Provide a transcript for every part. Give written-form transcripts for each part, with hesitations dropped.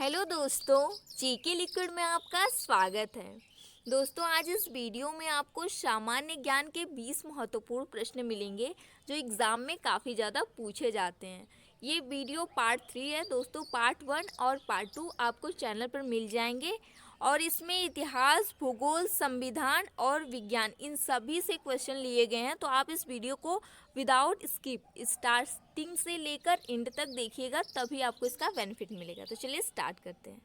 Hello दोस्तों, GK liquid में आपका स्वागत है। दोस्तों, आज इस वीडियो में आपको सामान्य ज्ञान के 20 महत्वपूर्ण प्रश्न मिलेंगे जो एग्ज़ाम में काफ़ी ज़्यादा पूछे जाते हैं। ये वीडियो पार्ट 3 है दोस्तों। पार्ट 1 और पार्ट 2 आपको चैनल पर मिल जाएंगे और इसमें इतिहास, भूगोल, संविधान और विज्ञान इन सभी से क्वेश्चन लिए गए हैं। तो आप इस वीडियो को विदाउट स्किप स्टार्टिंग से लेकर एंड तक देखिएगा, तभी आपको इसका बेनिफिट मिलेगा। तो चलिए स्टार्ट करते हैं।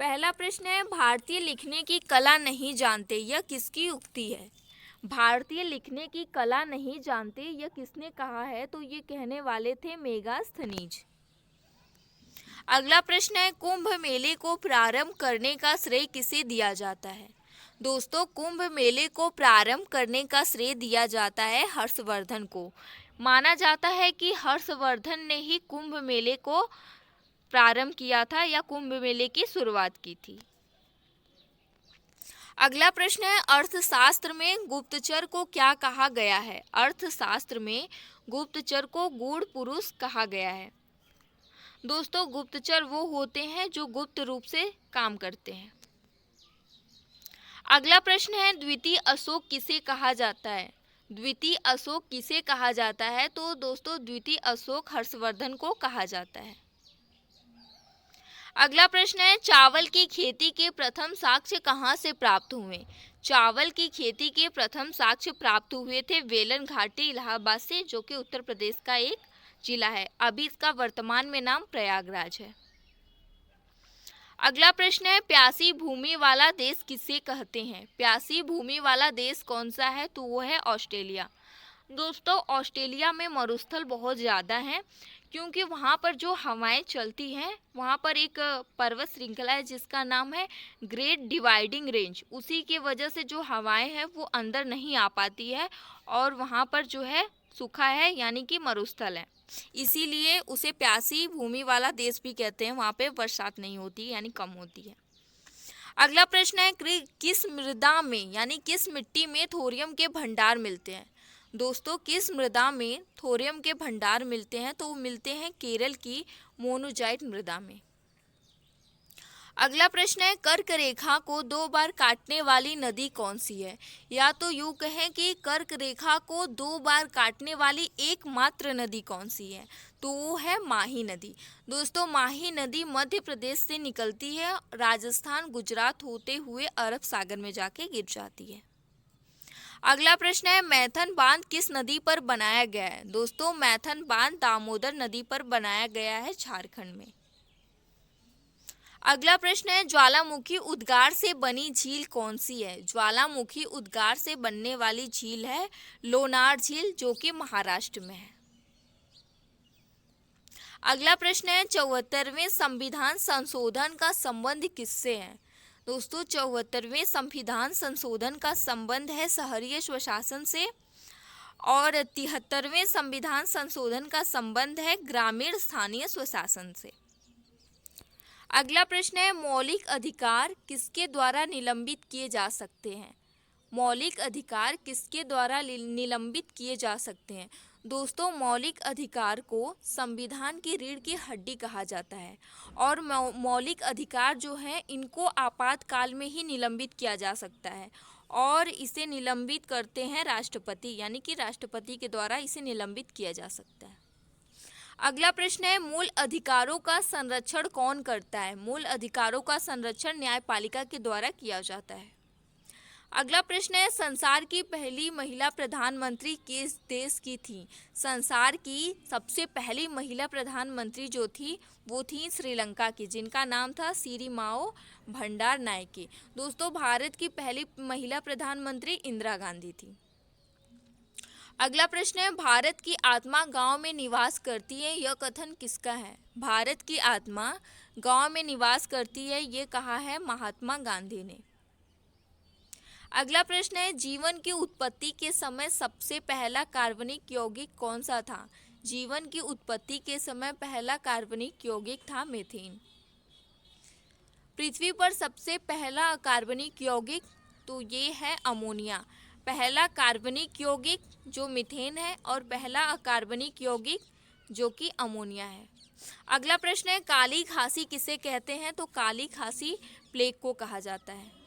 पहला प्रश्न है, भारतीय लिखने की कला नहीं जानते, यह किसकी उक्ति है? भारतीय लिखने की कला नहीं जानते, यह किसने कहा है? तो ये कहने वाले थे मेगास्थनीज। अगला प्रश्न है, कुंभ मेले को प्रारंभ करने का श्रेय किसे दिया जाता है? दोस्तों, कुंभ मेले को प्रारंभ करने का श्रेय दिया जाता है हर्षवर्धन को। माना जाता है कि हर्षवर्धन ने ही कुंभ मेले को प्रारंभ किया था या कुंभ मेले की शुरुआत की थी। अगला प्रश्न है, अर्थशास्त्र में गुप्तचर को क्या कहा गया है? अर्थशास्त्र में गुप्तचर को गूढ़ पुरुष कहा गया है। दोस्तों, गुप्तचर वो होते हैं जो गुप्त रूप से काम करते हैं। अगला प्रश्न है, द्वितीय अशोक किसे कहा जाता है? द्वितीय अशोक किसे कहा जाता है? तो दोस्तों, द्वितीय अशोक हर्षवर्धन को कहा जाता है। अगला प्रश्न है, चावल की खेती के प्रथम साक्ष्य कहाँ से प्राप्त हुए? चावल की खेती के प्रथम साक्ष्य प्राप्त हुए थे वेलन घाटी इलाहाबाद से, जो कि उत्तर प्रदेश का एक जिला है। अभी इसका वर्तमान में नाम प्रयागराज है। अगला प्रश्न है, प्यासी भूमि वाला देश किसे कहते हैं? प्यासी भूमि वाला देश कौन सा है? तो वो है ऑस्ट्रेलिया। दोस्तों, ऑस्ट्रेलिया में मरुस्थल बहुत ज़्यादा हैं, क्योंकि वहाँ पर जो हवाएं चलती हैं, वहाँ पर एक पर्वत श्रृंखला है जिसका नाम है ग्रेट डिवाइडिंग रेंज। उसी के वजह से जो हवाएं हैं वो अंदर नहीं आ पाती है और वहाँ पर जो है सूखा है, यानी कि मरुस्थल है। इसीलिए उसे प्यासी भूमि वाला देश भी कहते हैं। वहाँ पे बरसात नहीं होती, यानी कम होती है। अगला प्रश्न है, किस मृदा में यानी किस मिट्टी में थोरियम के भंडार मिलते हैं? दोस्तों, किस मृदा में थोरियम के भंडार मिलते हैं? तो वो मिलते हैं केरल की मोनोजाइट मृदा में। अगला प्रश्न है, कर्क रेखा को 2 बार काटने वाली नदी कौन सी है? या तो यूँ कहें कि कर्क रेखा को 2 बार काटने वाली एकमात्र नदी कौन सी है? तो वो है माही नदी। दोस्तों, माही नदी मध्य प्रदेश से निकलती है, राजस्थान, गुजरात होते हुए अरब सागर में जाके गिर जाती है। अगला प्रश्न है, मैथन बांध किस नदी पर बनाया गया है? दोस्तों, मैथन बांध दामोदर नदी पर बनाया गया है, झारखंड में। अगला प्रश्न है, ज्वालामुखी उद्गार से बनी झील कौन सी है? ज्वालामुखी उद्गार से बनने वाली झील है लोनार झील, जो कि महाराष्ट्र में है। अगला प्रश्न है, 74वें संविधान संशोधन का संबंध किससे है? दोस्तों, 74वें संविधान संशोधन का संबंध है शहरी स्वशासन से और 73वें संविधान संशोधन का संबंध है ग्रामीण स्थानीय स्वशासन से। अगला प्रश्न है, मौलिक अधिकार किसके द्वारा निलंबित किए जा सकते हैं? मौलिक अधिकार किसके द्वारा निलंबित किए जा सकते हैं? दोस्तों, मौलिक अधिकार को संविधान की रीढ़ की हड्डी कहा जाता है और मौलिक अधिकार जो हैं इनको आपातकाल में ही निलंबित किया जा सकता है और इसे निलंबित करते हैं राष्ट्रपति, यानी कि राष्ट्रपति के द्वारा इसे निलंबित किया जा सकता है। अगला प्रश्न है, मूल अधिकारों का संरक्षण कौन करता है? मूल अधिकारों का संरक्षण न्यायपालिका के द्वारा किया जाता है। अगला प्रश्न है, संसार की पहली महिला प्रधानमंत्री किस देश की थी? संसार की सबसे पहली महिला प्रधानमंत्री जो थी वो थी श्रीलंका की, जिनका नाम था सिरिमाओ भंडार नायके। दोस्तों, भारत की पहली महिला प्रधानमंत्री इंदिरा गांधी थी। अगला प्रश्न है, भारत की आत्मा गांव में निवास करती है, यह कथन किसका है? भारत की आत्मा गांव में निवास करती है, ये कहा है महात्मा गांधी ने। अगला प्रश्न है, जीवन की उत्पत्ति के समय सबसे पहला कार्बनिक यौगिक कौन सा था? जीवन की उत्पत्ति के समय पहला कार्बनिक यौगिक था मीथेन। पृथ्वी पर सबसे पहला कार्बनिक यौगिक तो ये है अमोनिया। पहला कार्बनिक यौगिक जो मीथेन है और पहला अकार्बनिक यौगिक जो कि अमोनिया है। अगला प्रश्न है काली खांसी किसे कहते हैं? तो काली खांसी प्लेग को कहा जाता है।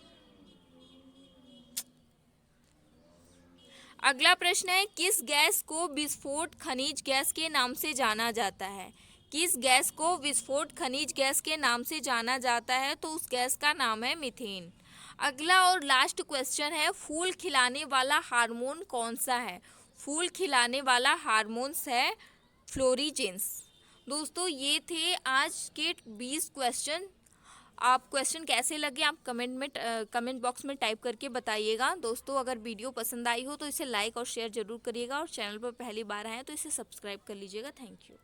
अगला प्रश्न है किस गैस को विस्फोट खनिज गैस के नाम से जाना जाता है? किस गैस को विस्फोट खनिज गैस के नाम से जाना जाता है? तो उस गैस का नाम है मीथेन। अगला और लास्ट क्वेश्चन है फूल खिलाने वाला हार्मोन कौन सा है? फूल खिलाने वाला हार्मोन्स है फ्लोरीजेंस। दोस्तों ये थे आज के 20 क्वेश्चन। आप क्वेश्चन कैसे लगे आप कमेंट बॉक्स में टाइप करके बताइएगा। दोस्तों अगर वीडियो पसंद आई हो तो इसे लाइक और शेयर जरूर करिएगा और चैनल पर पहली बार आए तो इसे सब्सक्राइब कर लीजिएगा। Thank you.